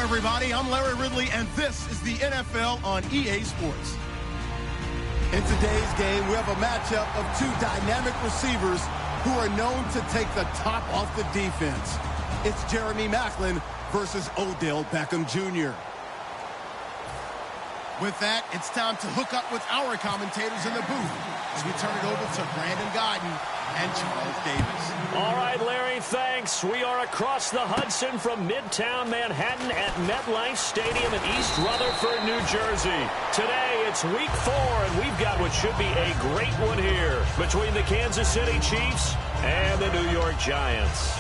everybody. I'm Larry Ridley, and this is the NFL on EA Sports. In today's game, we have a matchup of two dynamic receivers who are known to take the top off the defense. It's Jeremy Maclin versus Odell Beckham Jr. With that, it's time to hook up with our commentators in the booth as we turn it over to Brandon Guyton and Charles Davis. All right, Larry, thanks. We are across the Hudson from Midtown Manhattan at MetLife Stadium in East Rutherford, New Jersey. Today, it's week 4, and we've got what should be a great one here between the Kansas City Chiefs and the New York Giants.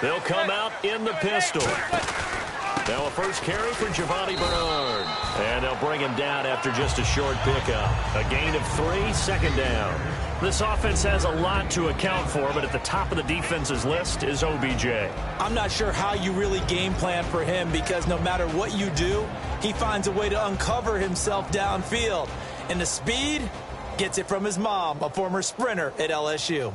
They'll come out in the pistol. Now a first carry for Giovanni Bernard. And they'll bring him down after just a short pickup. A gain of 3, second down. This offense has a lot to account for, but at the top of the defense's list is OBJ. I'm not sure how you really game plan for him because no matter what you do, he finds a way to uncover himself downfield. And the speed gets it from his mom, a former sprinter at LSU.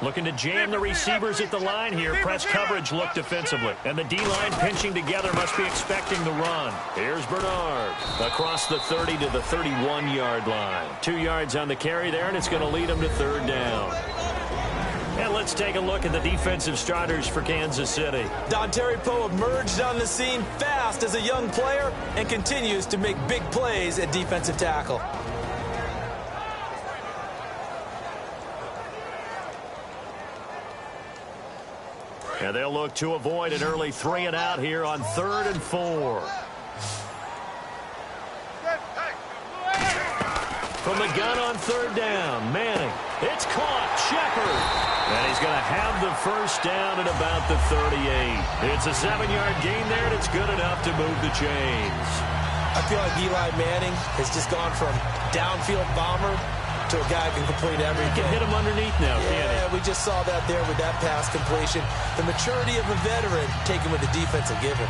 Looking to jam the receivers at the line here. Press coverage look defensively. And the D-line pinching together must be expecting the run. Here's Bernard. Across the 30 to the 31-yard line. 2 yards on the carry there, and it's going to lead him to third down. And let's take a look at the defensive starters for Kansas City. Dontari Poe emerged on the scene fast as a young player and continues to make big plays at defensive tackle. And they'll look to avoid an early 3 and out here on 3rd and 4. From the gun on 3rd down, Manning. It's caught. Shepard. And he's going to have the first down at about the 38. It's a 7-yard gain there, and it's good enough to move the chains. I feel like Eli Manning has just gone from downfield bomber to a guy who can complete everything. He can hit him underneath now, can't he? Yeah, we just saw that there with that pass completion. The maturity of a veteran taken with the defensive given.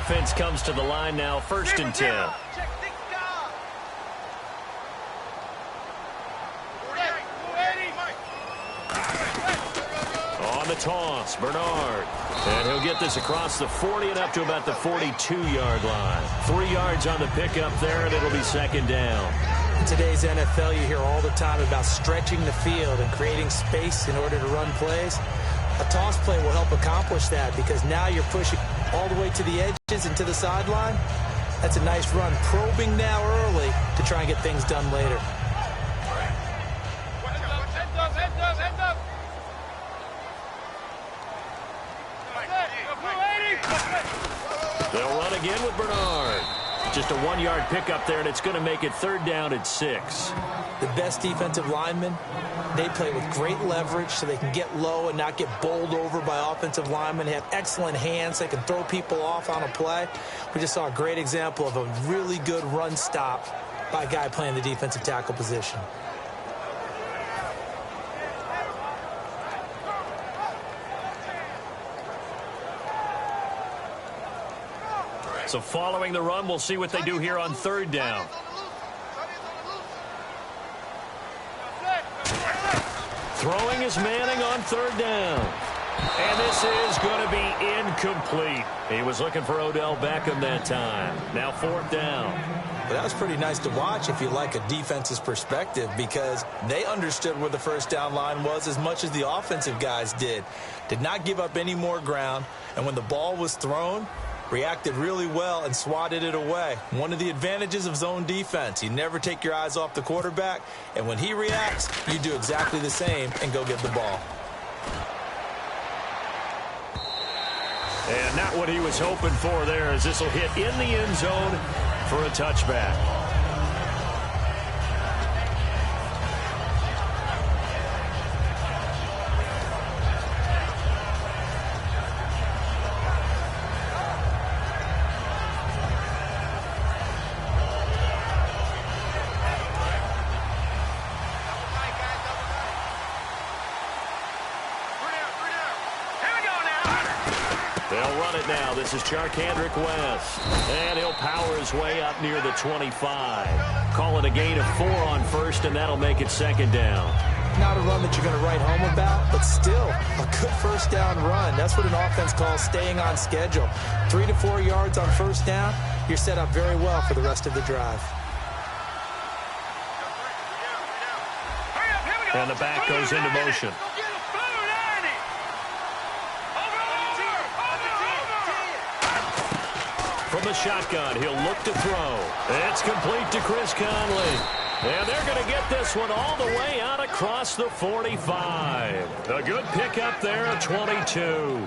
Offense comes to the line now, 1st and 10. On the toss, Bernard. And he'll get this across the 40 and up to about the 42-yard line. 3 yards on the pickup there, and it'll be 2nd down. In today's NFL, you hear all the time about stretching the field and creating space in order to run plays. A toss play will help accomplish that because now you're pushing all the way to the edges and to the sideline. That's a nice run. Probing now early to try and get things done later. They'll run again with Bernard. Just a 1-yard pickup there, and it's going to make it 3rd down at 6. The best defensive linemen, they play with great leverage so they can get low and not get bowled over by offensive linemen. They have excellent hands. They can throw people off on a play. We just saw a great example of a really good run stop by a guy playing the defensive tackle position. So following the run, we'll see what they do here on 3rd down. Throwing is Manning on 3rd down. And this is going to be incomplete. He was looking for Odell Beckham that time. Now 4th down. Well, that was pretty nice to watch if you like a defense's perspective because they understood where the first down line was as much as the offensive guys did. Did not give up any more ground. And when the ball was thrown, reacted really well and swatted it away. One of the advantages of zone defense, you never take your eyes off the quarterback, and when he reacts, you do exactly the same and go get the ball. And not what he was hoping for there as this will hit in the end zone for a touchback. run it now. This is Charkandrick West. And he'll power his way up near the 25. Call it a gain of 4 on first, and that'll make it second down. Not a run that you're going to write home about, but still a good first down run. That's what an offense calls staying on schedule. 3 to 4 yards on first down. You're set up very well for the rest of the drive. And the back goes into motion. From the shotgun, he'll look to throw. It's complete to Chris Conley. And they're going to get this one all the way out across the 45. A good pickup there at 22.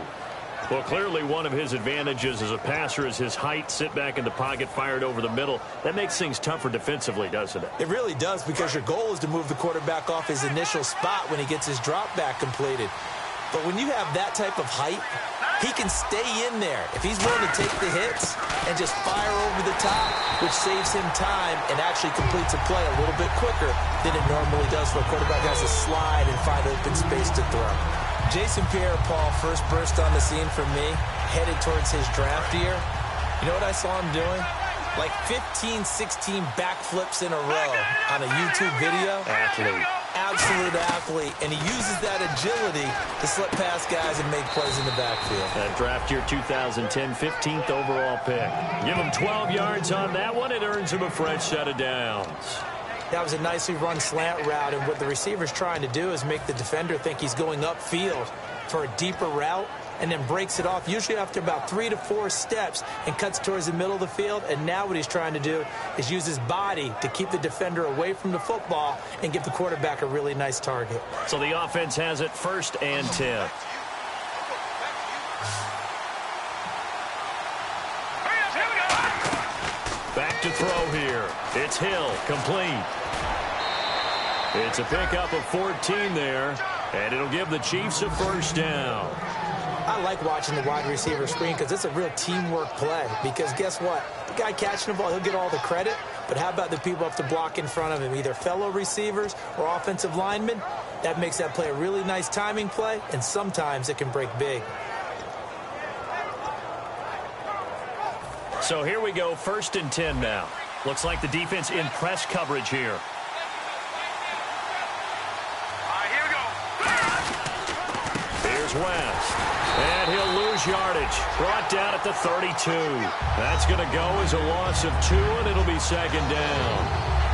Well, clearly one of his advantages as a passer is his height. Sit back in the pocket, fired over the middle. That makes things tougher defensively, doesn't it? It really does, because your goal is to move the quarterback off his initial spot when he gets his drop back completed. But when you have that type of height, he can stay in there if he's willing to take the hits and just fire over the top, which saves him time and actually completes a play a little bit quicker than it normally does for a quarterback who has to slide and find open space to throw. Jason Pierre-Paul first burst on the scene for me, headed towards his draft year. You know what I saw him doing? Like 15, 16 backflips in a row on a YouTube video. Athlete. Absolute athlete, and he uses that agility to slip past guys and make plays in the backfield. That draft year 2010, 15th overall pick. Give him 12 yards on that one. It earns him a fresh set of downs. That was a nicely run slant route, and what the receiver's trying to do is make the defender think he's going upfield for a deeper route, and then breaks it off, usually after about 3 to 4 steps, and cuts towards the middle of the field. And now what he's trying to do is use his body to keep the defender away from the football and give the quarterback a really nice target. So the offense has it 1st and 10. Back to throw here. It's Hill, complete. It's a pickup of 14 there, and it'll give the Chiefs a first down. I like watching the wide receiver screen because it's a real teamwork play. Because guess what? The guy catching the ball, he'll get all the credit. But how about the people up to block in front of him, either fellow receivers or offensive linemen? That makes that play a really nice timing play, and sometimes it can break big. So here we go, 1st and 10 now. Looks like the defense in press coverage here. Here's West. And he'll lose yardage. Brought down at the 32. That's going to go as a loss of 2, and it'll be second down.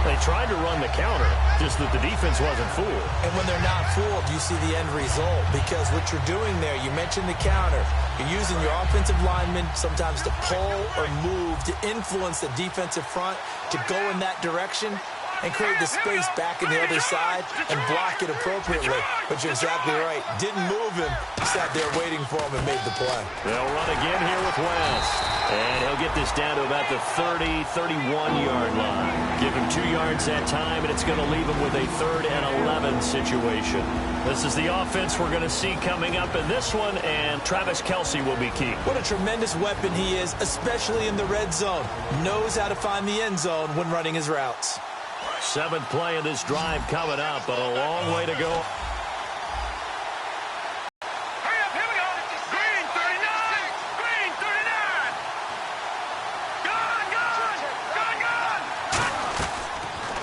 They tried to run the counter, just that the defense wasn't fooled. And when they're not fooled, you see the end result. Because what you're doing there, you mentioned the counter. You're using your offensive linemen sometimes to pull or move to influence the defensive front to go in that direction and create the space back in the other side and block it appropriately. But you're exactly right. Didn't move him. Sat there waiting for him and made the play. They'll run again here with West. And he'll get this down to about the 30, 31-yard line. Give him 2 yards that time, and it's going to leave him with a 3rd and 11 situation. This is the offense we're going to see coming up in this one, and Travis Kelce will be key. What a tremendous weapon he is, especially in the red zone. Knows how to find the end zone when running his routes. 7th play of this drive coming up, but a long way to go.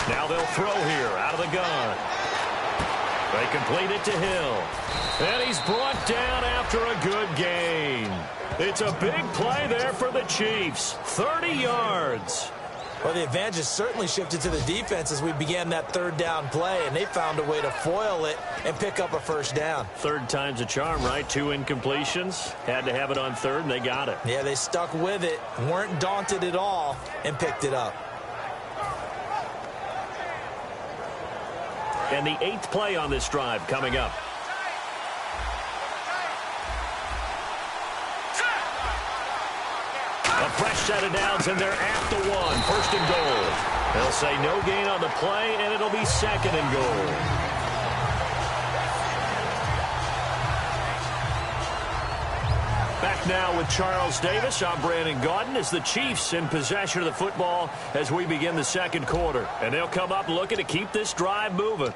Now they'll throw here out of the gun. They complete it to Hill. And he's brought down after a good gain. It's a big play there for the Chiefs. 30 yards. Well, the advantage has certainly shifted to the defense as we began that 3rd down play, and they found a way to foil it and pick up a first down. 3rd time's a charm, right? 2 incompletions. Had to have it on 3rd, and they got it. Yeah, they stuck with it, weren't daunted at all, and picked it up. And the 8th play on this drive coming up. A fresh set of downs, and they're at the 1. 1st and goal. They'll say no gain on the play, and it'll be 2nd and goal. Back now with Charles Davis. I'm Brandon Gaudin as the Chiefs in possession of the football as we begin the 2nd quarter. And they'll come up looking to keep this drive moving.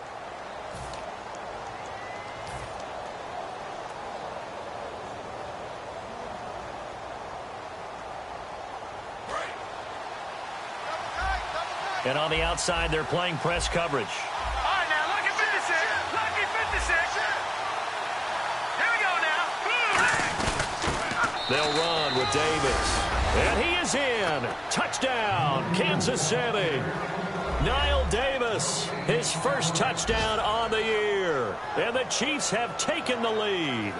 And on the outside, they're playing press coverage. All right, now, lucky 56. Lucky 56. Here we go now. They'll run with Davis. And he is in. Touchdown, Kansas City. Niall Davis, his first touchdown on the year. And the Chiefs have taken the lead.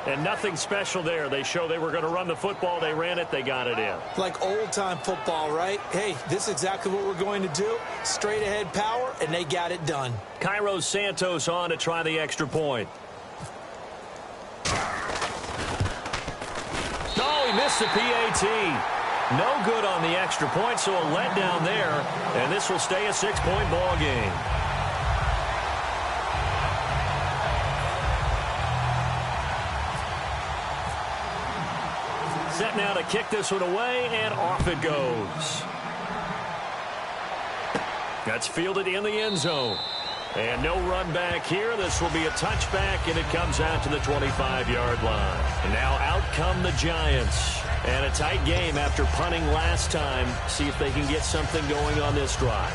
And nothing special there. They show they were going to run the football. They ran it. They got it in. Like old-time football, right? Hey, this is exactly what we're going to do. Straight-ahead power, and they got it done. Cairo Santos on to try the extra point. Oh, he missed the PAT. No good on the extra point, so a letdown there. And this will stay a 6-point ball game. Set now to kick this one away, and off it goes. That's fielded in the end zone. And no run back here. This will be a touchback, and it comes out to the 25-yard line. And now out come the Giants. And a tight game after punting last time. See if they can get something going on this drive.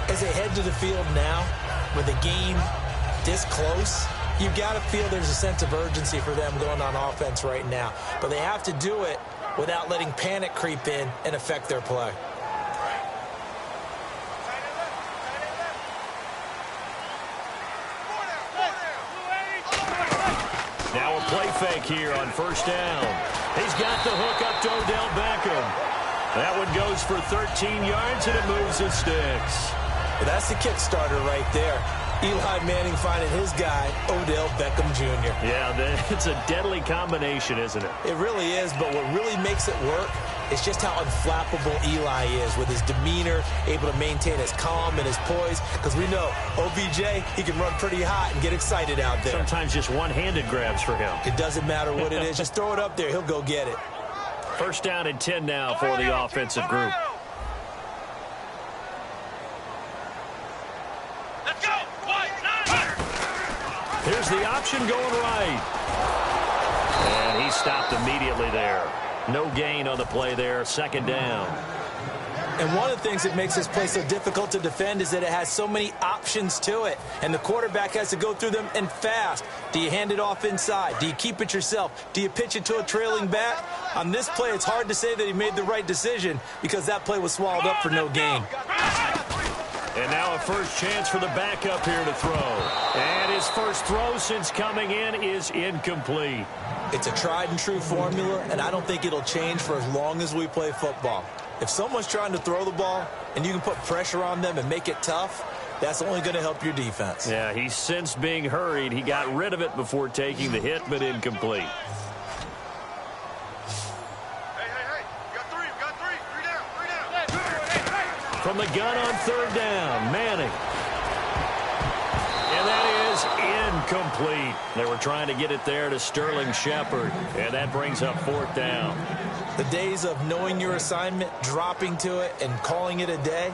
As they head to the field now, with the game this close, you've got to feel there's a sense of urgency for them going on offense right now. But they have to do it without letting panic creep in and affect their play. Now a play fake here on first down. He's got the hook up to Odell Beckham. That one goes for 13 yards, and it moves the sticks. Well, that's the kickstarter right there. Eli Manning finding his guy, Odell Beckham Jr. Yeah, it's a deadly combination, isn't it? It really is, but what really makes it work is just how unflappable Eli is with his demeanor, able to maintain his calm and his poise, because we know OBJ, he can run pretty hot and get excited out there. Sometimes just one-handed grabs for him. It doesn't matter what it is. Just throw it up there. He'll go get it. First down and 10 now for the offensive group. Let's go. Here's the option going right. And he stopped immediately there. No gain on the play there. Second down. And one of the things that makes this play so difficult to defend is that it has so many options to it. And the quarterback has to go through them and fast. Do you hand it off inside? Do you keep it yourself? Do you pitch it to a trailing back? On this play, it's hard to say that he made the right decision because that play was swallowed up for no gain. And now a first chance for the backup here to throw. And his first throw since coming in is incomplete. It's a tried-and-true formula, and I don't think it'll change for as long as we play football. If someone's trying to throw the ball and you can put pressure on them and make it tough, that's only going to help your defense. Yeah, he's since being hurried. He got rid of it before taking the hit, but incomplete. From the gun on third down, Manning. And that is incomplete. They were trying to get it there to Sterling Shepard, and that brings up fourth down. The days of knowing your assignment, dropping to it, and calling it a day,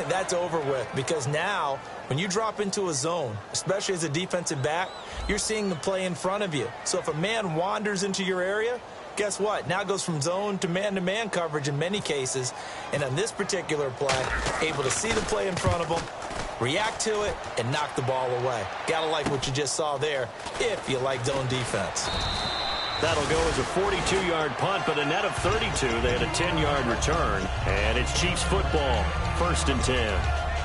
that's over with. Because now, when you drop into a zone, especially as a defensive back, you're seeing the play in front of you. So if a man wanders into your area, guess what? Now it goes from zone to man-to-man coverage in many cases. And on this particular play, able to see the play in front of him, react to it, and knock the ball away. Gotta like what you just saw there, if you like zone defense. That'll go as a 42-yard punt, but a net of 32. They had a 10-yard return, and it's Chiefs football, 1st and 10.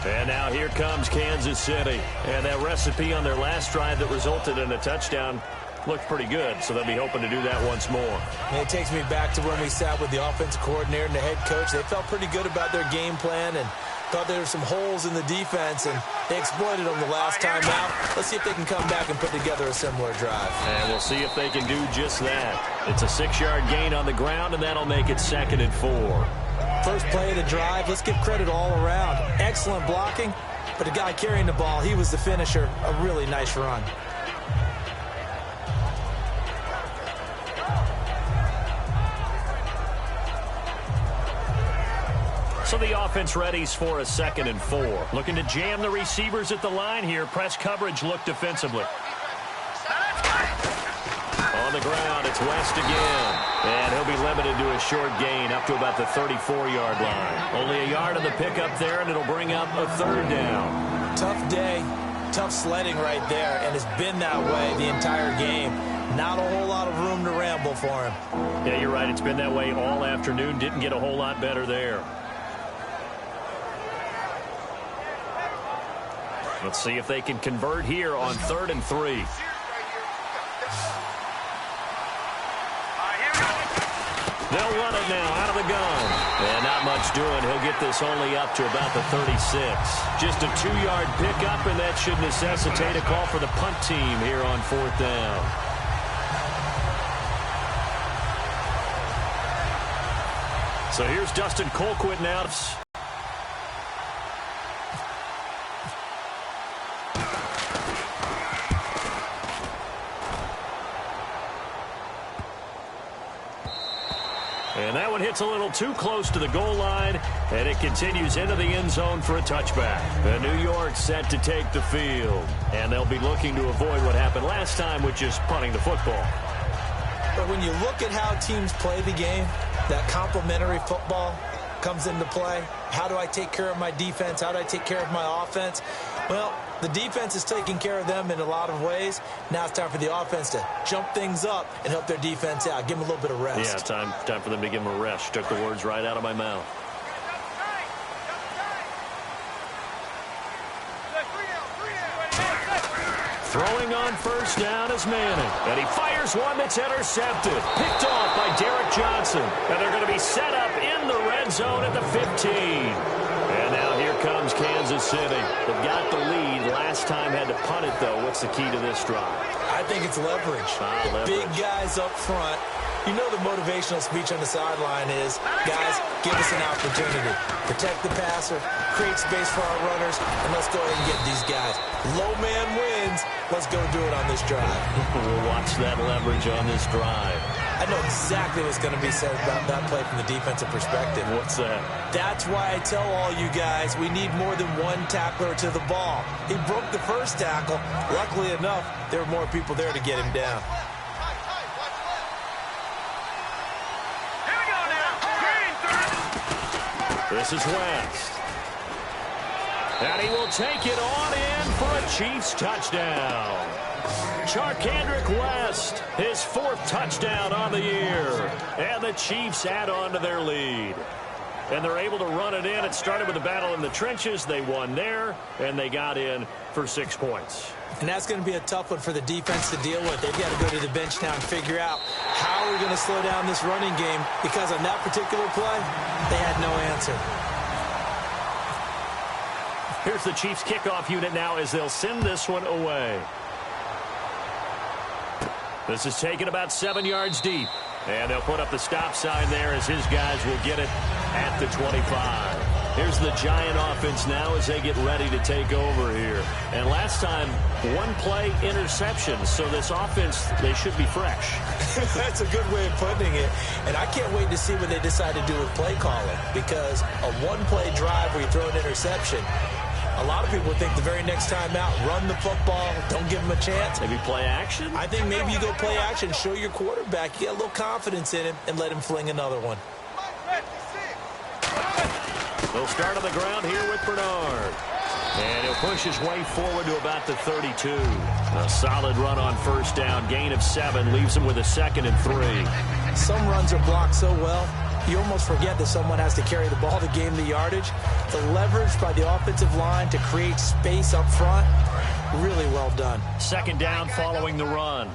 And now here comes Kansas City. And that recipe on their last drive that resulted in a touchdown looked pretty good, so they'll be hoping to do that once more. And it takes me back to when we sat with the offensive coordinator and the head coach. They felt pretty good about their game plan and thought there were some holes in the defense, and they exploited them the last time out. Let's see if they can come back and put together a similar drive. And we'll see if they can do just that. It's a 6-yard gain on the ground, and that'll make it 2nd and 4. First play of the drive, let's give credit all around. Excellent blocking, but the guy carrying the ball, he was the finisher. A really nice run. So the offense readies for a 2nd and 4. Looking to jam the receivers at the line here. Press coverage look defensively. On the ground, it's West again. And he'll be limited to a short gain up to about the 34-yard line. Only a yard on the pickup there, and it'll bring up a third down. Tough day, tough sledding right there, and it's been that way the entire game. Not a whole lot of room to ramble for him. Yeah, you're right. It's been that way all afternoon. Didn't get a whole lot better there. Let's see if they can convert here on 3rd and 3. They'll run it now out of the gun. And not much doing. He'll get this only up to about the 36. Just a 2-yard pickup, and that should necessitate a call for the punt team here on 4th down. So here's Dustin Colquitt now. And that one hits a little too close to the goal line, and it continues into the end zone for a touchback. And New York set to take the field, and they'll be looking to avoid what happened last time, which is punting the football. But when you look at how teams play the game, that complementary football comes into play. How do I take care of my defense? How do I take care of my offense? Well, the defense is taking care of them in a lot of ways. Now it's time for the offense to jump things up and help their defense out. Give them a little bit of rest. Yeah, time for them to give them a rest. Took the words right out of my mouth. Throwing on 1st down is Manning. And he fires one that's intercepted. Picked off by Derek Johnson. And they're going to be set up in the red zone at the 15. And now here comes Kansas City. They've got the lead. Last time had to punt it, though. What's the key to this drive? I think it's leverage. Big guys up front. You know the motivational speech on the sideline is, guys, give us an opportunity. Protect the passer, create space for our runners, and let's go ahead and get these guys. Low man wins. Let's go do it on this drive. We'll watch that leverage on this drive. I know exactly what's going to be said about that play from the defensive perspective. What's that? That's why I tell all you guys we need more than one tackler to the ball. He broke the first tackle. Luckily enough, there were more people there to get him down. This is West. And he will take it on in for a Chiefs touchdown. Charkandrick West, his 4th touchdown on the year. And the Chiefs add on to their lead. And they're able to run it in. It started with a battle in the trenches. They won there, and they got in for 6 points. And that's going to be a tough one for the defense to deal with. They've got to go to the bench now and figure out how we're going to slow down this running game, because on that particular play, they had no answer. Here's the Chiefs kickoff unit now as they'll send this one away. This is taken about 7 yards deep. And they'll put up the stop sign there as his guys will get it at the 25. Here's the Giant offense now as they get ready to take over here. And last time, 1 play interception. So this offense, they should be fresh. That's a good way of putting it. And I can't wait to see what they decide to do with play calling. Because a 1-play drive where you throw an interception, a lot of people think the very next time out, run the football, don't give them a chance. Maybe play action? I think maybe you go play action, show your quarterback, you get a little confidence in him, and let him fling another one. They'll start on the ground here with Bernard. And he'll push his way forward to about the 32. A solid run on 1st down. Gain of 7 leaves him with a 2nd and 3. Some runs are blocked so well, you almost forget that someone has to carry the ball to gain the yardage. The leverage by the offensive line to create space up front, really well done. 2nd down following the run.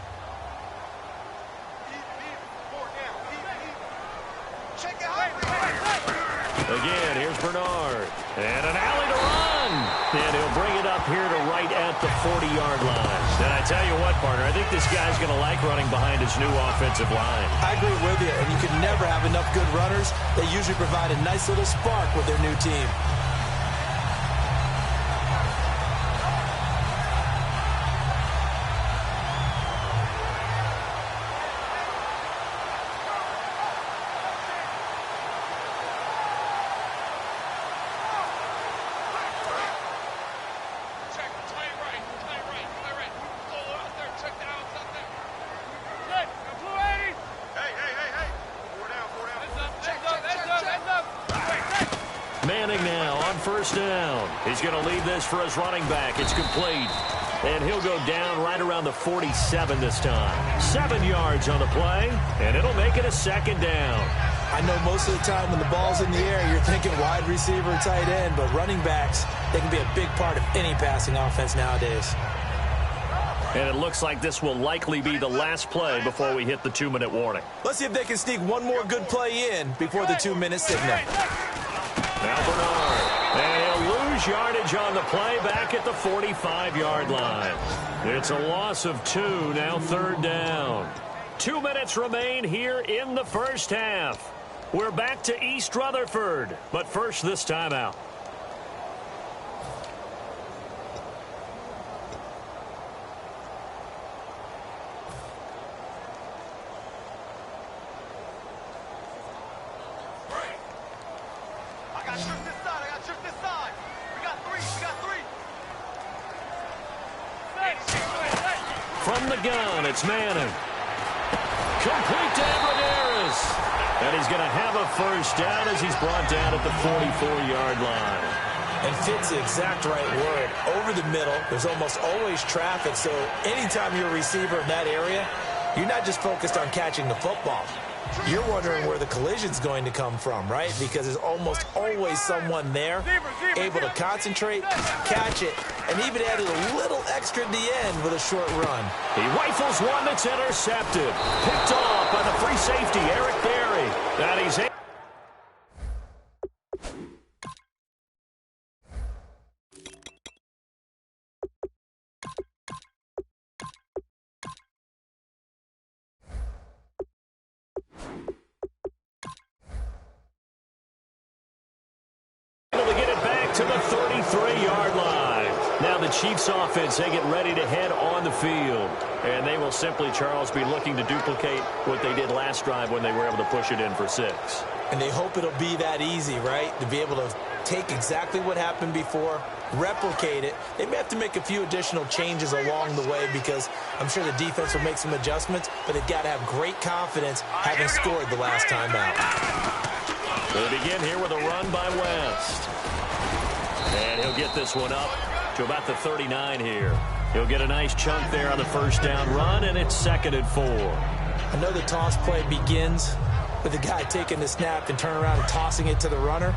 Again, here's Bernard. And an alley to run. And he'll bring it up here to right at the 40-yard line. And I tell you what, partner, I think this guy's going to like running behind his new offensive line. I agree with you, and you can never have enough good runners. They usually provide a nice little spark with their new team. first down. He's going to leave this for his running back. It's complete. And he'll go down right around the 47 this time. 7 yards on the play, and it'll make it a second down. I know most of the time when the ball's in the air, you're thinking wide receiver, tight end, but running backs, they can be a big part of any passing offense nowadays. And it looks like this will likely be the last play before we hit the 2-minute warning. Let's see if they can sneak one more good play in before the 2-minute signal. Now Bernard. And he'll lose yardage on the play back at the 45-yard line. It's a loss of 2, now third down. 2 minutes remain here in the first half. We're back to East Rutherford, but first this timeout. From the gun, it's Manning. Complete to Ramirez. And he's going to have a first down as he's brought down at the 44-yard line. And fits the exact right word. Over the middle, there's almost always traffic, so anytime you're a receiver in that area, you're not just focused on catching the football. You're wondering where the collision's going to come from, right? Because there's almost always someone there able to concentrate, catch it, and even add a little extra at the end with a short run. He rifles one that's intercepted. Picked off by the free safety, Eric Berry. And he's to the 33-yard line. Now the Chiefs offense, they get ready to head on the field. And they will simply, Charles, be looking to duplicate what they did last drive when they were able to push it in for 6. And they hope it'll be that easy, right? To be able to take exactly what happened before, replicate it. They may have to make a few additional changes along the way because I'm sure the defense will make some adjustments, but they've got to have great confidence having scored the last time out. They begin here with a run by West. And he'll get this one up to about the 39 here. He'll get a nice chunk there on the first down run, and it's 2nd and 4. I know the toss play begins with the guy taking the snap and turn around and tossing it to the runner.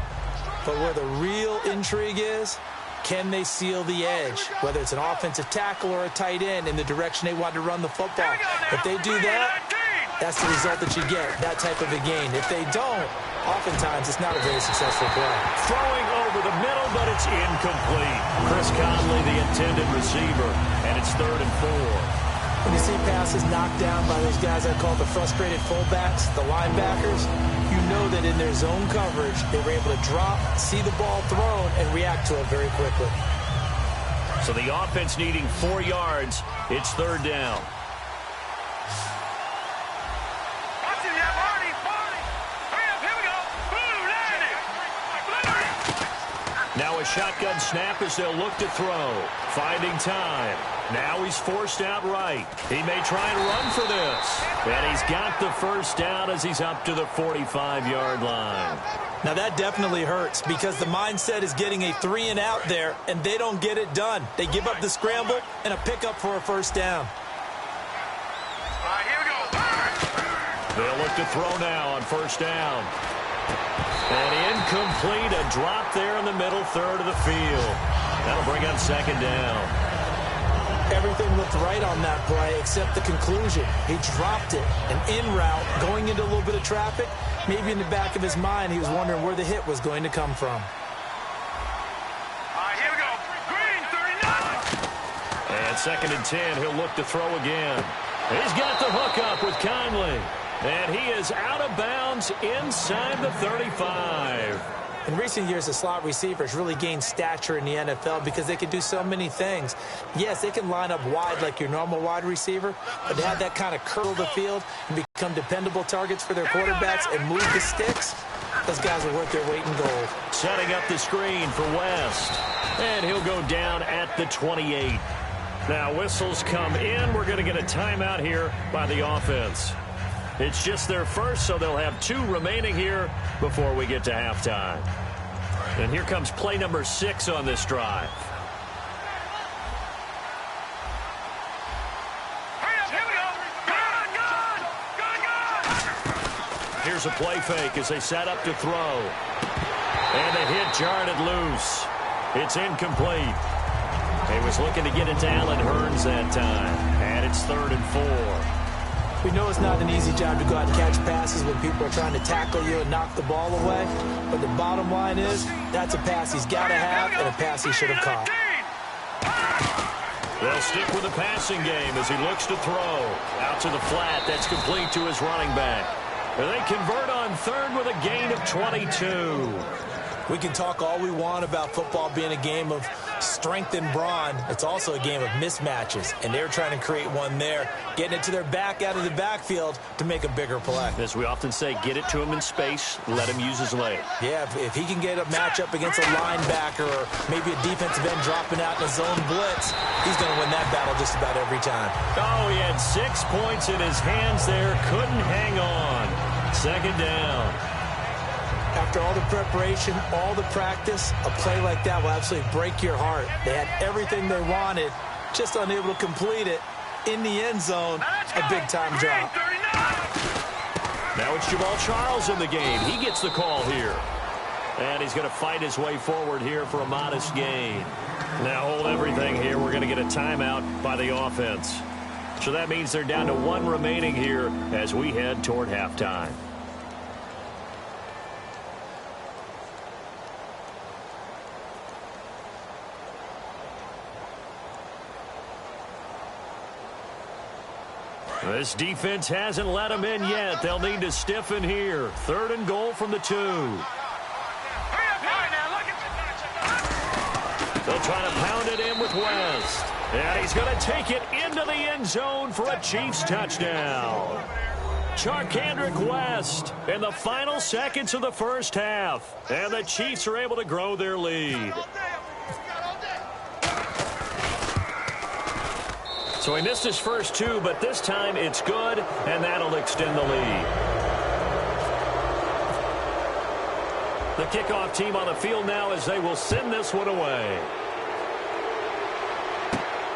But where the real intrigue is, can they seal the edge? Whether it's an offensive tackle or a tight end in the direction they want to run the football. If they do that, that's the result that you get, that type of a gain. If they don't, oftentimes it's not a very successful play. Throwing over the middle, but it's incomplete. Chris Conley, the intended receiver, and it's 3rd and 4. When you see passes knocked down by those guys I call the frustrated fullbacks, the linebackers, you know that in their zone coverage, they were able to drop, see the ball thrown, and react to it very quickly. So the offense needing 4 yards. It's 3rd down. Now a shotgun snap as they'll look to throw. Finding time. Now he's forced out right. He may try and run for this. And he's got the first down as he's up to the 45-yard line. Now that definitely hurts because the mindset is getting a 3 and out there, and they don't get it done. They give up the scramble and a pickup for a first down. All right, here we go. They'll look to throw now on first down. And incomplete, a drop there in the middle third of the field. That'll bring up 2nd down. Everything looked right on that play except the conclusion. He dropped it, an in route, going into a little bit of traffic. Maybe in the back of his mind, he was wondering where the hit was going to come from. All right, here we go. Green, 39. And 2nd and 10, he'll look to throw again. He's got the hookup with Conley. And he is out of bounds inside the 35. In recent years, the slot receivers really gained stature in the NFL because they can do so many things. Yes, they can line up wide like your normal wide receiver, but to have that kind of curl the field and become dependable targets for their quarterbacks and move the sticks, those guys are worth their weight in gold. Setting up the screen for West. And he'll go down at the 28. Now whistles come in. We're going to get a timeout here by the offense. It's just their first, so they'll have 2 remaining here before we get to halftime. And here comes play number 6 on this drive. Here's a play fake as they set up to throw. And the hit jarred it loose. It's incomplete. He was looking to get it to Allen Hurns that time. And it's 3rd and 4. We know it's not an easy job to go out and catch passes when people are trying to tackle you and knock the ball away. But the bottom line is, that's a pass he's got to have and a pass he should have caught. They'll stick with the passing game as he looks to throw. Out to the flat. That's complete to his running back. And they convert on 3rd with a gain of 22. We can talk all we want about football being a game of strength and brawn. It's also a game of mismatches, and they're trying to create one there, getting it to their back out of the backfield to make a bigger play. As we often say, get it to him in space, let him use his leg. Yeah, if he can get a matchup against a linebacker or maybe a defensive end dropping out in a zone blitz, he's going to win that battle just about every time. Oh, he had 6 points in his hands there, couldn't hang on. 2nd down. After all the preparation, all the practice, a play like that will absolutely break your heart. They had everything they wanted, just unable to complete it. In the end zone, a big-time drop. Now it's Jamal Charles in the game. He gets the call here. And he's going to fight his way forward here for a modest gain. Now hold everything here. We're going to get a timeout by the offense. So that means they're down to 1 remaining here as we head toward halftime. This defense hasn't let them in yet. They'll need to stiffen here. 3rd and goal from the 2. They'll try to pound it in with West. And he's going to take it into the end zone for a Chiefs touchdown. Charkandrick West in the final seconds of the first half. And the Chiefs are able to grow their lead. So he missed his first 2, but this time it's good, and that'll extend the lead. The kickoff team on the field now as they will send this one away.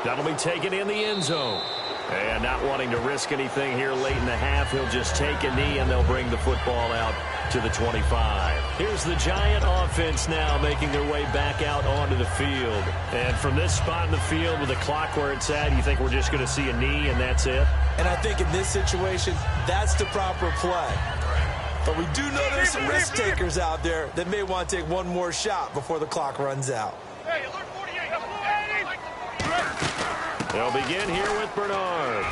That'll be taken in the end zone. And not wanting to risk anything here late in the half, he'll just take a knee, and they'll bring the football out to the 25. Here's the Giant offense now making their way back out onto the field. And from this spot in the field with the clock where it's at, you think we're just going to see a knee and that's it? And I think in this situation, that's the proper play. But we do know there's some risk takers out there that may want to take one more shot before the clock runs out. They'll begin here with Bernard.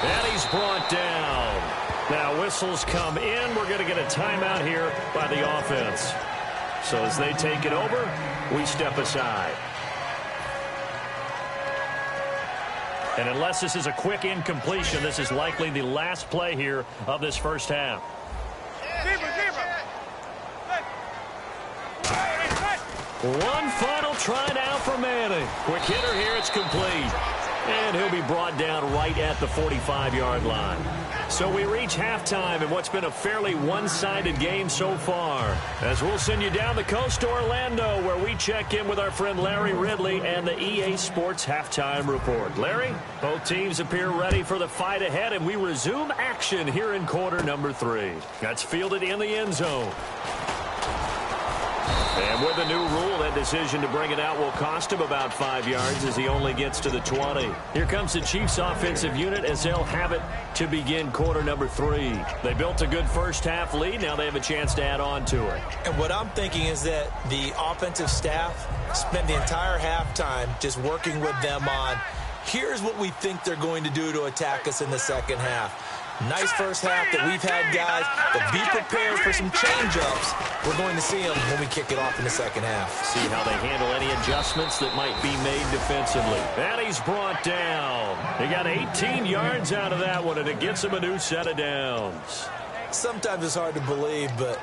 And he's brought down. Now whistles come in. We're going to get a timeout here by the offense. So as they take it over, we step aside. And unless this is a quick incompletion, this is likely the last play here of this first half. One final try now for Manning. Quick hitter here, it's complete. And he'll be brought down right at the 45-yard line. So we reach halftime in what's been a fairly one-sided game so far. As we'll send you down the coast to Orlando, where we check in with our friend Larry Ridley and the EA Sports Halftime Report. Larry, both teams appear ready for the fight ahead, and we resume action here in quarter number 3. That's fielded in the end zone. And with the new rule, that decision to bring it out will cost him about 5 yards as he only gets to the 20. Here comes the Chiefs offensive unit as they'll have it to begin quarter number 3. They built a good first half lead. Now they have a chance to add on to it. And what I'm thinking is that the offensive staff spent the entire halftime just working with them on, here's what we think they're going to do to attack us in the second half. Nice first half that we've had, guys, but be prepared for some change-ups. We're going to see them when we kick it off in the second half. See how they handle any adjustments that might be made defensively. And he's brought down. He got 18 yards out of that one, and it gets him a new set of downs. Sometimes it's hard to believe, but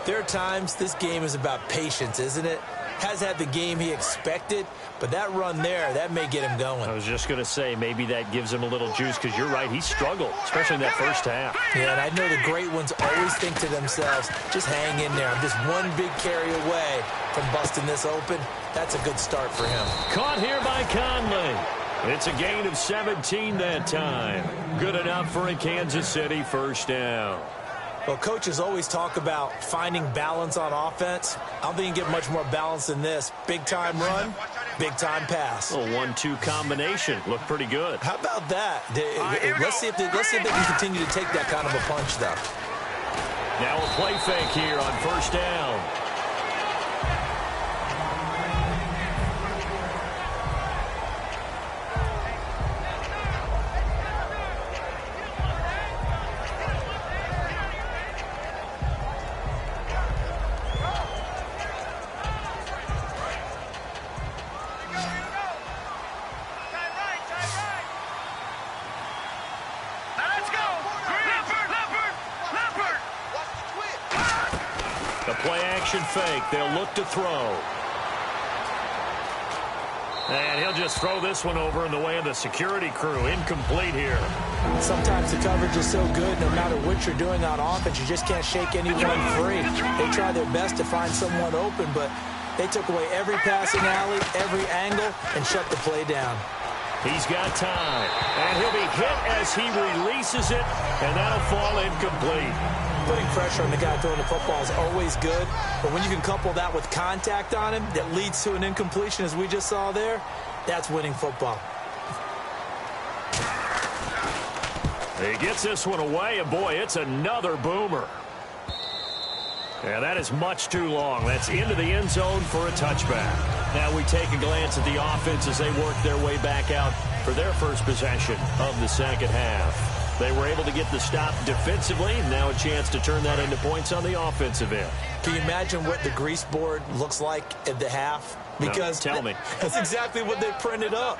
there are times this game is about patience, isn't it? has had the game he expected, but that run there, that may get him going. I was just going to say, maybe that gives him a little juice, because you're right, he struggled, especially in that first half. Yeah, and I know the great ones always think to themselves, just hang in there. I'm just one big carry away from busting this open. That's a good start for him. Caught here by Conley. It's a gain of 17 that time. Good enough for a Kansas City first down. Well, coaches always talk about finding balance on offense. I don't think you can get much more balance than this. Big-time run, big-time pass. A 1-2 combination. Looked pretty good. How about that? Let's see if they can continue to take that kind of a punch, though. Now a play fake here on first down. Fake. They'll look to throw. And he'll just throw this one over in the way of the security crew. Incomplete here. Sometimes the coverage is so good, no matter what you're doing on offense, you just can't shake anyone free. They try their best to find someone open, but they took away every passing alley, every angle, and shut the play down. He's got time. And he'll be hit as he releases it, and that'll fall incomplete. Putting pressure on the guy throwing the football is always good, but when you can couple that with contact on him that leads to an incompletion, as we just saw there, that's winning football. He gets this one away, and boy, it's another boomer. Yeah, that is much too long. That's into the end zone for a touchback. Now we take a glance at the offense as they work their way back out for their first possession of the second half. They were able to get the stop defensively. Now a chance to turn that into points on the offensive end. Can you imagine what the grease board looks like at the half? Because no, tell me. That's exactly what they printed up.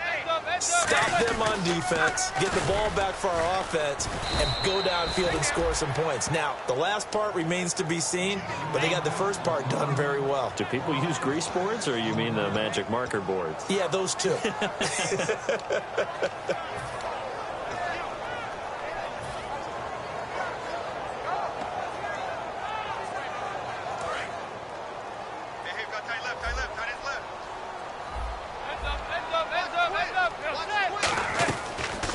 Stop them on defense, get the ball back for our offense, and go downfield and score some points. Now, the last part remains to be seen, but they got the first part done very well. Do people use grease boards, or you mean the magic marker boards? Yeah, those two.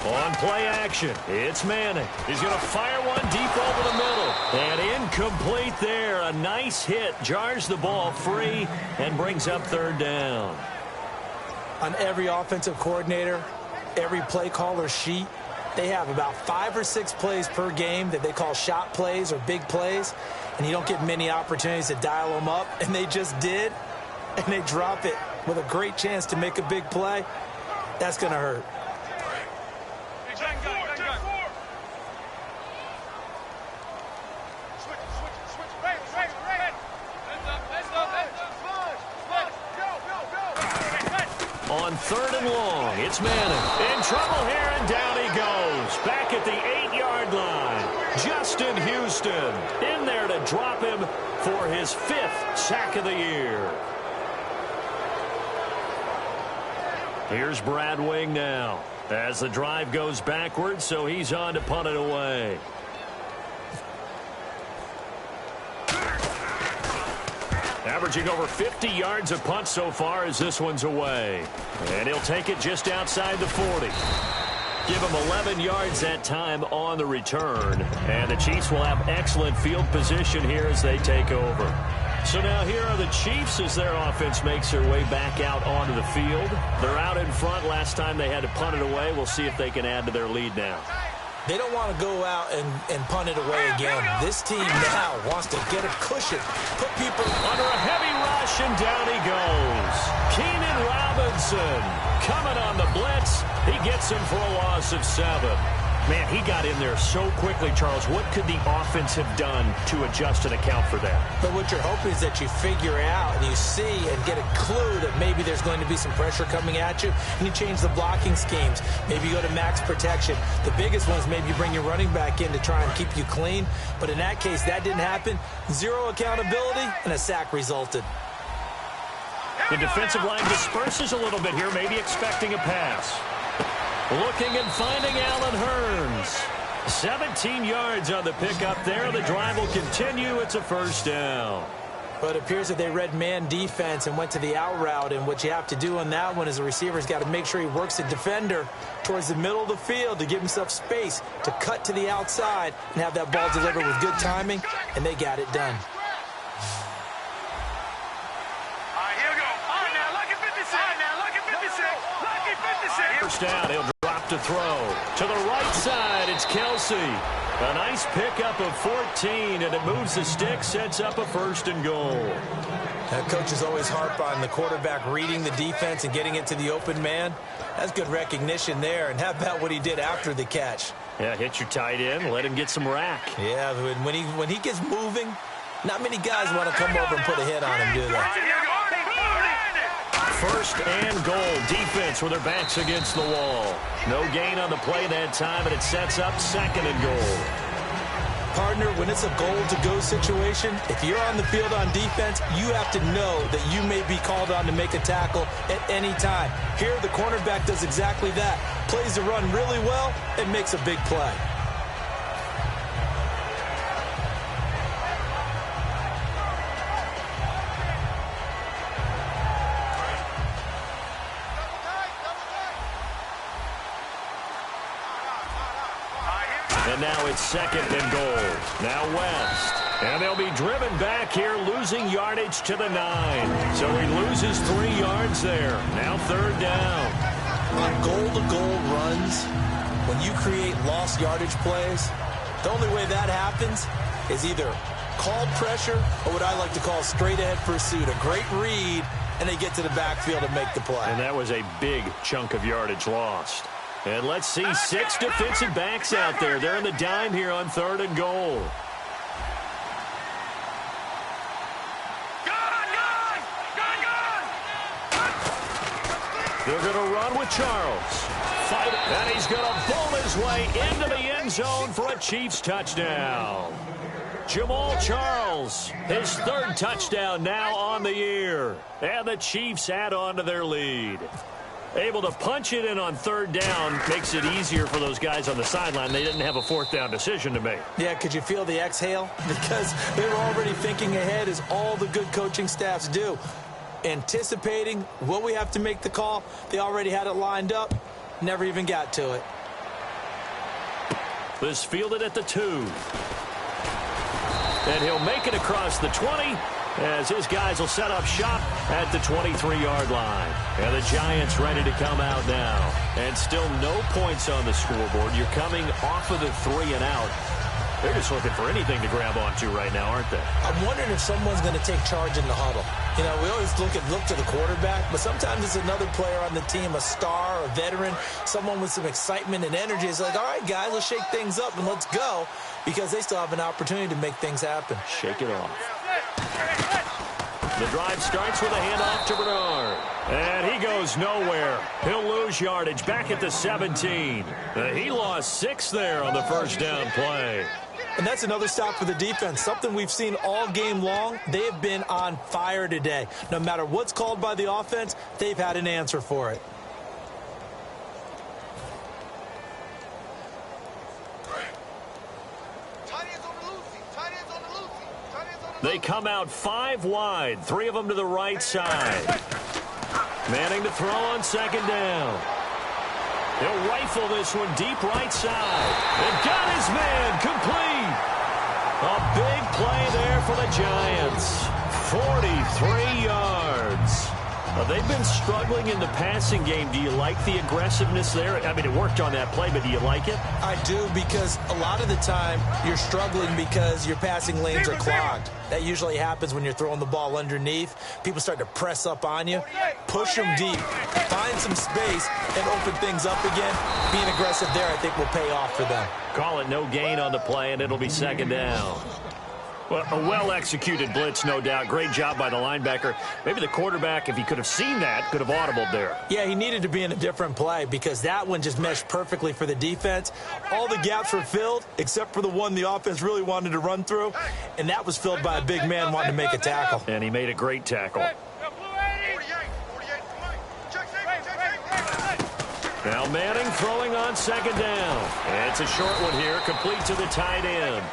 On play action, it's Manning. He's going to fire one deep over the middle. And incomplete there. A nice hit. Jars the ball free and brings up third down. On every offensive coordinator, every play caller sheet, they have about 5 or 6 plays per game that they call shot plays or big plays. And you don't get many opportunities to dial them up. And they just did. And they drop it with a great chance to make a big play. That's going to hurt. On third and long, it's Manning. In trouble here, and down he goes. Back at the 8-yard line. Justin Houston in there to drop him for his 5th sack of the year. Here's Brad Wing now as the drive goes backwards, so he's on to punt it away. Averaging over 50 yards a punt so far as this one's away. And he'll take it just outside the 40. Give him 11 yards that time on the return. And the Chiefs will have excellent field position here as they take over. So now here are the Chiefs as their offense makes their way back out onto the field. They're out in front. Last time they had to punt it away. We'll see if they can add to their lead now. They don't want to go out and punt it away again. This team now wants to get a cushion. Put people under a heavy rush, and down he goes. Keenan Robinson coming on the blitz. He gets him for a loss of 7. Man, he got in there so quickly, Charles. What could the offense have done to adjust and account for that? But what you're hoping is that you figure out and you see and get a clue that maybe there's going to be some pressure coming at you, and you change the blocking schemes. Maybe you go to max protection. The biggest one is maybe you bring your running back in to try and keep you clean. But in that case, that didn't happen. 0 accountability, and a sack resulted. The defensive line disperses a little bit here, maybe expecting a pass. Looking and finding Allen Hurns. 17 yards on the pickup there. The drive will continue. It's a first down. But it appears that they read man defense and went to the out route. And what you have to do on that one is the receiver's got to make sure he works the defender towards the middle of the field to give himself space to cut to the outside and have that ball delivered with good timing. And they got it done. First down, he'll drop to throw. To the right side, it's Kelsey. A nice pickup of 14, and it moves the stick, sets up a first and goal. Coaches always harp on the quarterback reading the defense and getting it to the open man. That's good recognition there. And how about what he did after the catch? Yeah, hit your tight end, let him get some rack. Yeah, when he gets moving, not many guys want to come over and put a hit on him, do they? First and goal. Defense with their backs against the wall. No gain on the play that time, and it sets up second and goal. Partner, when it's a goal-to-go situation, if you're on the field on defense, you have to know that you may be called on to make a tackle at any time. Here, the cornerback does exactly that. Plays the run really well and makes a big play. And now it's second and goal. Now West. And they'll be driven back here, losing yardage to the 9. So he loses 3 yards there. Now third down. On goal-to-goal runs, when you create lost yardage plays, the only way that happens is either called pressure or what I like to call straight-ahead pursuit. A great read, and they get to the backfield and make the play. And that was a big chunk of yardage lost. And let's see 6 defensive backs out there. They're in the dime here on third and goal. They're going to run with Charles. Fight it. And he's going to bowl his way into the end zone for a Chiefs touchdown. Jamal Charles, his third touchdown now on the year. And the Chiefs add on to their lead. Able to punch it in on third down makes it easier for those guys on the sideline. They didn't have a fourth down decision to make. Yeah, could you feel the exhale? Because they were already thinking ahead, as all the good coaching staffs do. Anticipating what we have to make the call. They already had it lined up. Never even got to it. This fielded at the 2. And he'll make it across the 20. As his guys will set up shop at the 23-yard line. And the Giants ready to come out now. And still no points on the scoreboard. You're coming off of the 3 and out. They're just looking for anything to grab onto right now, aren't they? I'm wondering if someone's going to take charge in the huddle. You know, we always look to the quarterback, but sometimes it's another player on the team, a star, a veteran, someone with some excitement and energy. It's like, all right, guys, let's shake things up and let's go, because they still have an opportunity to make things happen. Shake it off. The drive starts with a handoff to Bernard. And he goes nowhere. He'll lose yardage back at the 17. He lost 6 there on the first down play. And that's another stop for the defense, something we've seen all game long. They have been on fire today. No matter what's called by the offense, they've had an answer for it. They come out 5 wide, 3 of them to the right side. Manning to throw on second down. He'll rifle this one deep right side. And got his man complete. A big play there for the Giants. 43 yards. They've been struggling in the passing game. Do you like the aggressiveness there? I mean, it worked on that play, but do you like it? I do, because a lot of the time you're struggling because your passing lanes are clogged. That usually happens when you're throwing the ball underneath. People start to press up on you. Push them deep. Find some space and open things up again. Being aggressive there, I think, will pay off for them. Call it no gain on the play, and it'll be second down. Well, a well-executed blitz, no doubt. Great job by the linebacker. Maybe the quarterback, if he could have seen that, could have audibled there. Yeah, he needed to be in a different play, because that one just meshed perfectly for the defense. All the gaps were filled, except for the one the offense really wanted to run through, and that was filled by a big man wanting to make a tackle. And he made a great tackle. Now Manning throwing on second down. And it's a short one here, complete to the tight end.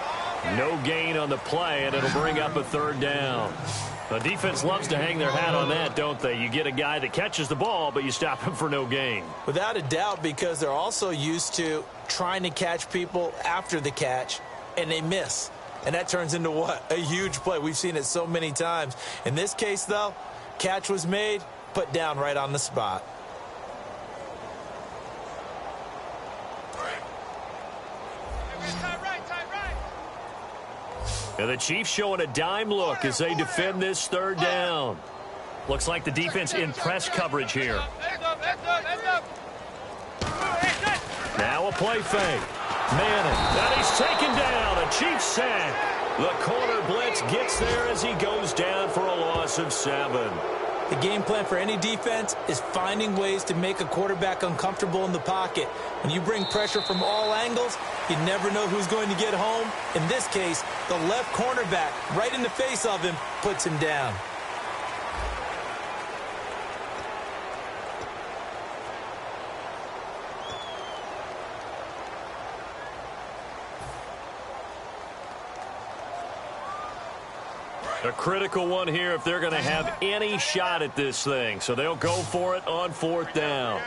No gain on the play, and it'll bring up a third down. The defense loves to hang their hat on that, don't they? You get a guy that catches the ball, but you stop him for no gain. Without a doubt, because they're also used to trying to catch people after the catch, and they miss. And that turns into what? A huge play. We've seen it so many times. In this case, though, catch was made, put down right on the spot. And the Chiefs showing a dime look as they defend this third down. Looks like the defense in press coverage here. Now a play fake. Manning. And he's taken down. A Chiefs sack. The corner blitz gets there as he goes down for a loss of 7. The game plan for any defense is finding ways to make a quarterback uncomfortable in the pocket. When you bring pressure from all angles, you never know who's going to get home. In this case, the left cornerback, right in the face of him, puts him down. A critical one here if they're going to have any shot at this thing. So they'll go for it on fourth down.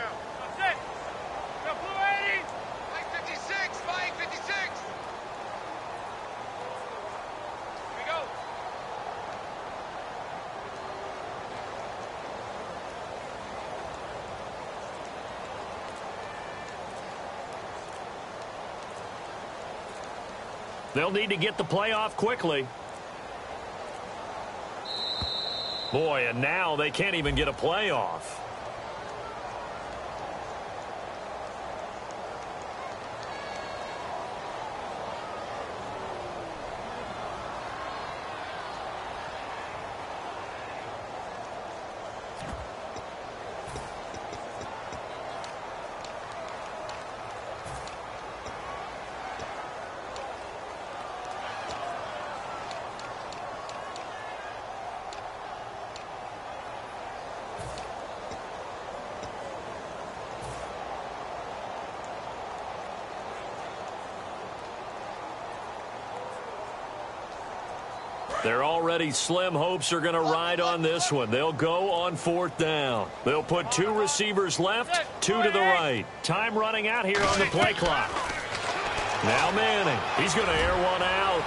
They'll need to get the play off quickly. Boy, and now they can't even get a play off. Their already slim hopes are going to ride on this one. They'll go on fourth down. They'll put 2 receivers left, 2 to the right. Time running out here on the play clock. Now Manning. He's going to air one out.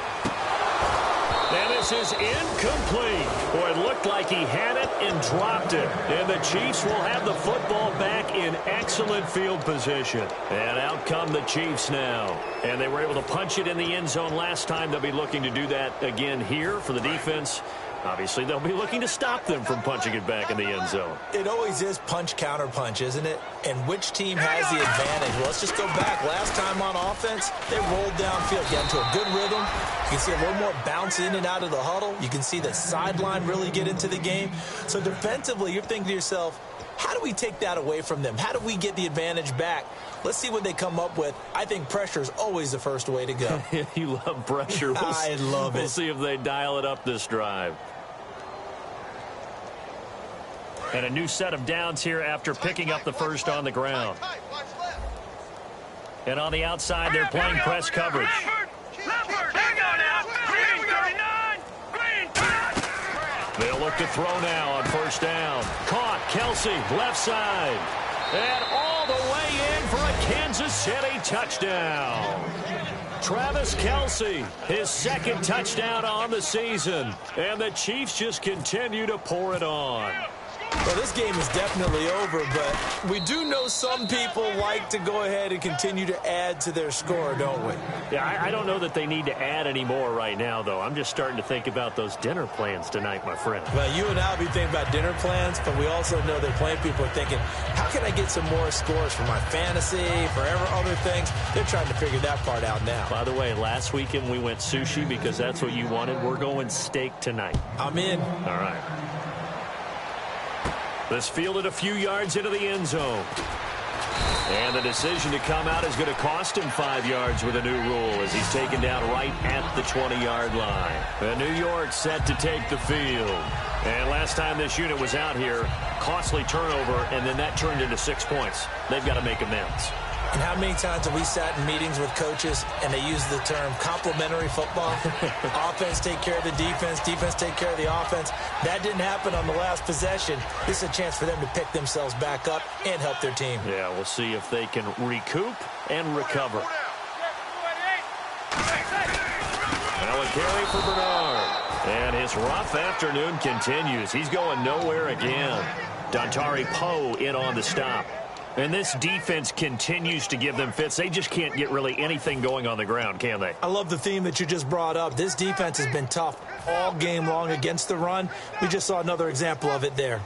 And this is incomplete. Boy, it looked like he had it and dropped it. And the Chiefs will have the football back in excellent field position. And out come the Chiefs now. And they were able to punch it in the end zone last time. They'll be looking to do that again here for the defense. Obviously, they'll be looking to stop them from punching it back in the end zone. It always is punch-counter-punch, isn't it? And which team has the advantage? Well, let's just go back. Last time on offense, they rolled downfield, got into a good rhythm. You can see a little more bounce in and out of the huddle. You can see the sideline really get into the game. So defensively, you're thinking to yourself, how do we take that away from them? How do we get the advantage back? Let's see what they come up with. I think pressure is always the first way to go. You love pressure. I love it. We'll see if they dial it up this drive. And a new set of downs here after picking up the first on the ground. And on the outside, they're playing press coverage. They'll look to throw now on first down. Caught, Kelsey, left side. And all the way in for a Kansas City touchdown. Travis Kelsey, his second touchdown on the season. And the Chiefs just continue to pour it on. Well, this game is definitely over, but we do know some people like to go ahead and continue to add to their score, don't we? Yeah, I don't know that they need to add any more right now, though. I'm just starting to think about those dinner plans tonight, my friend. Well, you and I will be thinking about dinner plans, but we also know that plenty of people are thinking, how can I get some more scores for my fantasy, for other things? They're trying to figure that part out now. By the way, last weekend we went sushi because that's what you wanted. We're going steak tonight. I'm in. All right. This fielded a few yards into the end zone. And the decision to come out is going to cost him 5 yards with a new rule as he's taken down right at the 20-yard line. And New York set to take the field. And last time this unit was out here, costly turnover, and then that turned into 6 points. They've got to make amends. And how many times have we sat in meetings with coaches and they use the term complementary football? Offense take care of the defense, defense take care of the offense. That didn't happen on the last possession. This is a chance for them to pick themselves back up and help their team. Yeah, we'll see if they can recoup and recover. Now a carry for Bernard. And his rough afternoon continues. He's going nowhere again. Dontari Poe in on the stop. And this defense continues to give them fits. They just can't get really anything going on the ground, can they? I love the theme that you just brought up. This defense has been tough all game long against the run. We just saw another example of it there.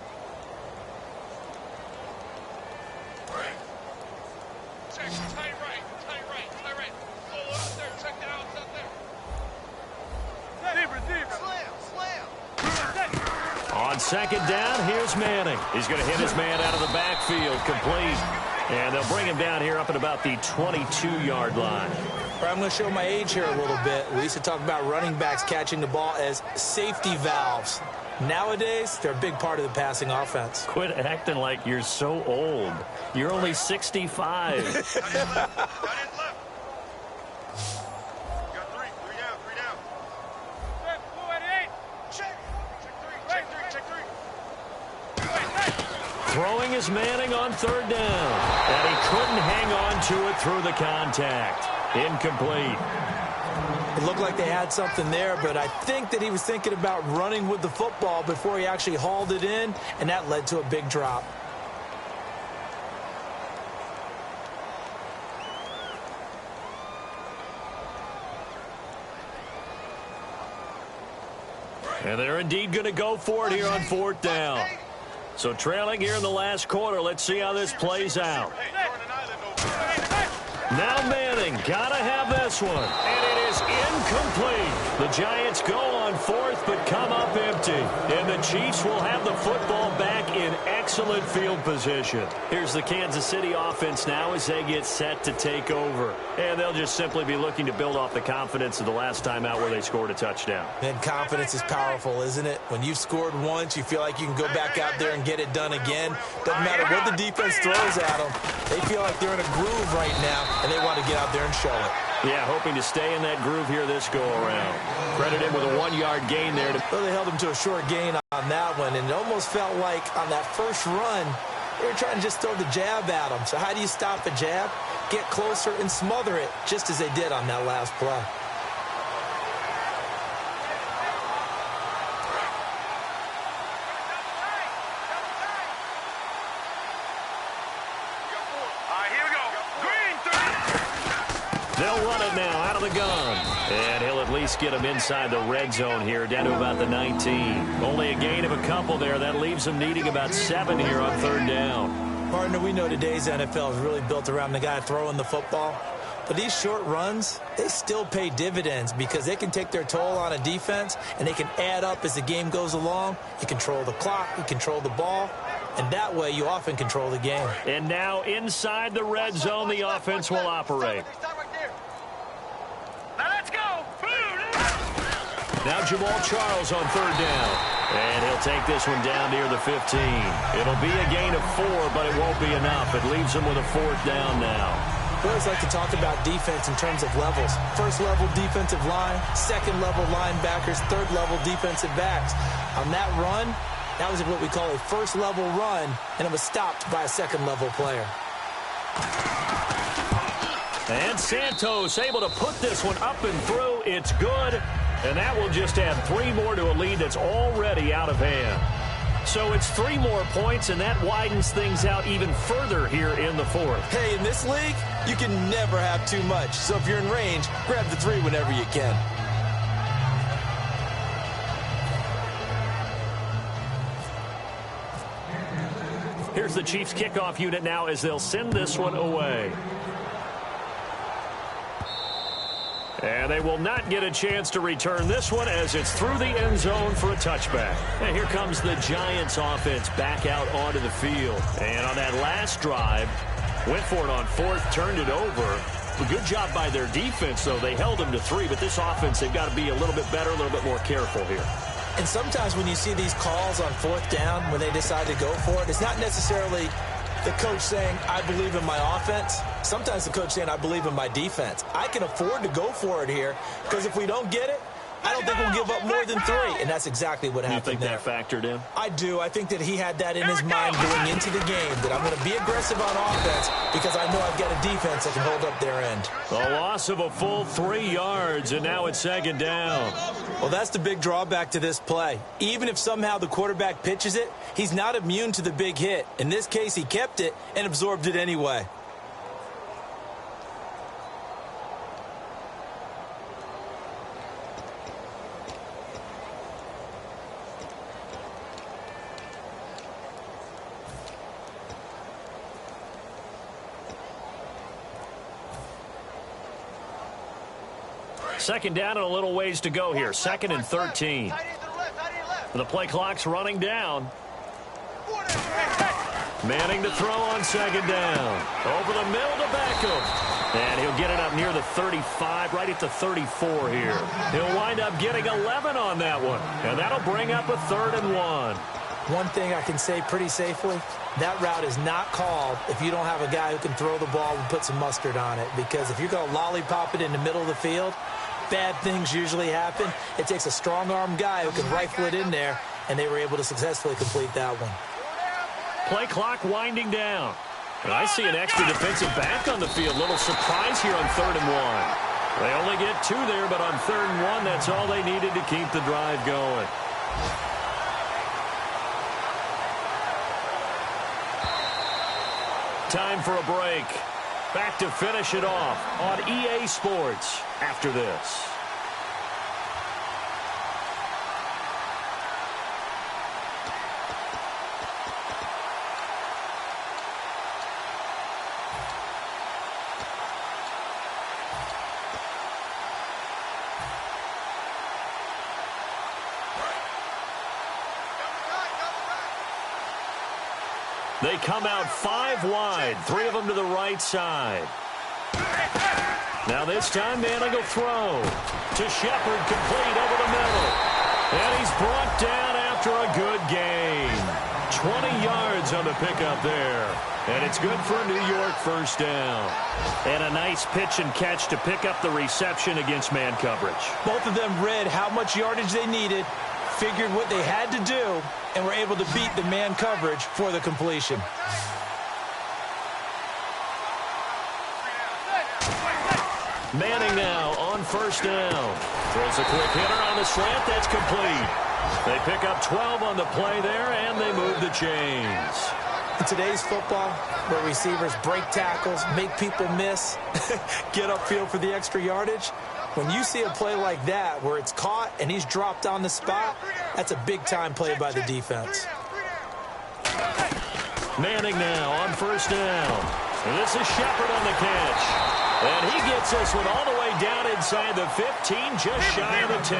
On second down, here's Manning. He's going to hit his man out of the backfield, complete. And they'll bring him down here up at about the 22-yard line. I'm going to show my age here a little bit. We used to talk about running backs catching the ball as safety valves. Nowadays, they're a big part of the passing offense. Quit acting like you're so old. You're only 65. Throwing is Manning on third down. And he couldn't hang on to it through the contact. Incomplete. It looked like they had something there, but I think that he was thinking about running with the football before he actually hauled it in, and that led to a big drop. And they're indeed going to go for it here on fourth down. So trailing here in the last quarter. Let's see how this plays out. Now Manning, gotta have this one. And it is incomplete. The Giants go on fourth, but come up empty. And the Chiefs will have the football back in excellent field position. Here's the Kansas City offense now as they get set to take over. And they'll just simply be looking to build off the confidence of the last time out where they scored a touchdown. And confidence is powerful, isn't it? When you've scored once, you feel like you can go back out there and get it done again. Doesn't matter what the defense throws at them. They feel like they're in a groove right now, and they want to get out there and show it. Yeah, hoping to stay in that groove here this go-around. Credit him with a 1-yard gain there. Well, they held him to a short gain on that one, and it almost felt like on that first run, they were trying to just throw the jab at him. So how do you stop a jab? Get closer and smother it, just as they did on that last play. They'll run it now out of the gun. And he'll at least get him inside the red zone here, down to about the 19. Only a gain of a couple there. That leaves him needing about 7 here on third down. Partner, we know today's NFL is really built around the guy throwing the football. But these short runs, they still pay dividends because they can take their toll on a defense, and they can add up as the game goes along. You control the clock, you control the ball, and that way you often control the game. And now inside the red zone, the offense will operate. Now let's go. Now Jamal Charles on third down. And he'll take this one down near the 15. It'll be a gain of 4, but it won't be enough. It leaves him with a fourth down now. We always like to talk about defense in terms of levels. First level defensive line, second level linebackers, third level defensive backs. On that run, that was what we call a first level run, and it was stopped by a second level player. And Santos able to put this one up and through. It's good. And that will just add 3 more to a lead that's already out of hand. So it's 3 more points, and that widens things out even further here in the fourth. Hey, in this league, you can never have too much. So if you're in range, grab the 3 whenever you can. Here's the Chiefs kickoff unit now as they'll send this one away. And they will not get a chance to return this one as it's through the end zone for a touchback. And here comes the Giants offense back out onto the field. And on that last drive, went for it on fourth, turned it over. A good job by their defense, though. They held them to 3, but this offense, they've got to be a little bit better, a little bit more careful here. And sometimes when you see these calls on fourth down, when they decide to go for it, it's not necessarily the coach saying, I believe in my offense. Sometimes the coach saying, I believe in my defense. I can afford to go for it here because if we don't get it, I don't think we'll give up more than 3. And that's exactly what happened there. You think that factored in? I do. I think that he had that in his mind going into the game, that I'm going to be aggressive on offense because I know I've got a defense that can hold up their end. A loss of a full 3 yards, and now it's second down. Well, that's the big drawback to this play. Even if somehow the quarterback pitches it, he's not immune to the big hit. In this case, he kept it and absorbed it anyway. Second down and a little ways to go here. 2nd and 13. The play clock's running down. Manning to throw on second down. Over the middle to Beckham. And he'll get it up near the 35, right at the 34 here. He'll wind up getting 11 on that one. And that'll bring up a 3rd and 1. One thing I can say pretty safely, that route is not called if you don't have a guy who can throw the ball and put some mustard on it. Because if you're going to lollipop it in the middle of the field, bad things usually happen. It takes a strong-arm guy who can rifle it in there, and they were able to successfully complete that one. Play clock winding down. And I see an extra defensive back on the field. Little surprise here on 3rd and 1. They only get 2 there, but on 3rd and 1, that's all they needed to keep the drive going. Time for a break. Back to finish it off on EA Sports after this. They come out 5 wide, 3 of them to the right side. Now this time, Manning will throw to Shepard, complete over the middle. And he's brought down after a good gain. 20 yards on the pickup there. And it's good for a New York first down. And a nice pitch and catch to pick up the reception against man coverage. Both of them read how much yardage they needed, figured what they had to do, and were able to beat the man coverage for the completion. Manning now on first down. Throws a quick hitter on the slant. That's complete. They pick up 12 on the play there, and they move the chains. In today's football, where receivers break tackles, make people miss, get upfield for the extra yardage, when you see a play like that where it's caught and he's dropped on the spot, that's a big-time play by the defense. Manning now on first down. And this is Shepard on the catch. And he gets this one all the way down inside the 15, just shy of the 10.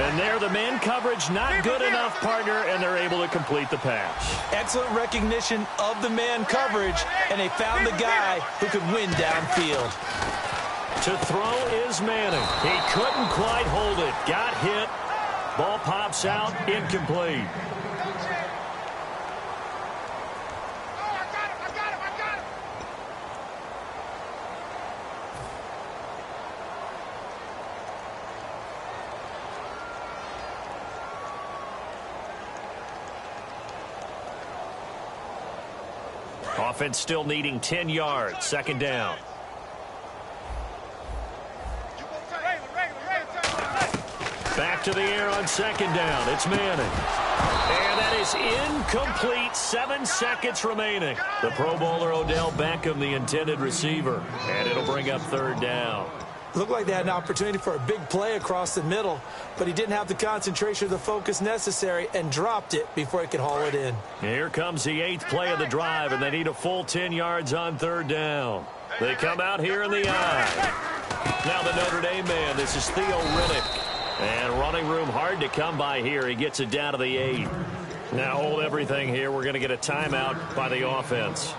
And there, the man coverage not good enough, partner, and they're able to complete the pass. Excellent recognition of the man coverage, and they found the guy who could win downfield. To throw is Manning. He couldn't quite hold it. Got hit. Ball pops out, incomplete. Offense still needing 10 yards. Second down. Back to the air on second down. It's Manning. And that is incomplete. 7 seconds remaining. The Pro Bowler Odell Beckham, the intended receiver. And it'll bring up third down. Looked like they had an opportunity for a big play across the middle, but he didn't have the concentration or the focus necessary and dropped it before he could haul it in. Here comes the 8th play of the drive, and they need a full 10 yards on third down. They come out here in the I. Now the Notre Dame man, this is Theo Riddick. And running room hard to come by here. He gets it down to the 8. Now hold everything here. We're going to get a timeout by the offense.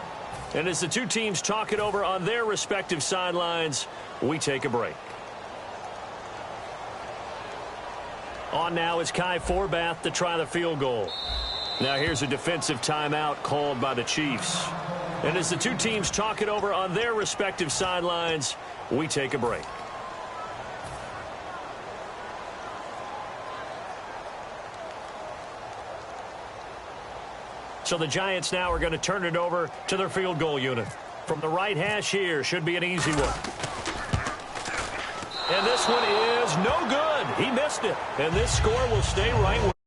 And as the two teams talk it over on their respective sidelines, we take a break. On now is Kai Forbath to try the field goal. Now here's a defensive timeout called by the Chiefs. And as the two teams talk it over on their respective sidelines, we take a break. So the Giants now are going to turn it over to their field goal unit. From the right hash here, should be an easy one. And this one is no good. He missed it. And this score will stay right where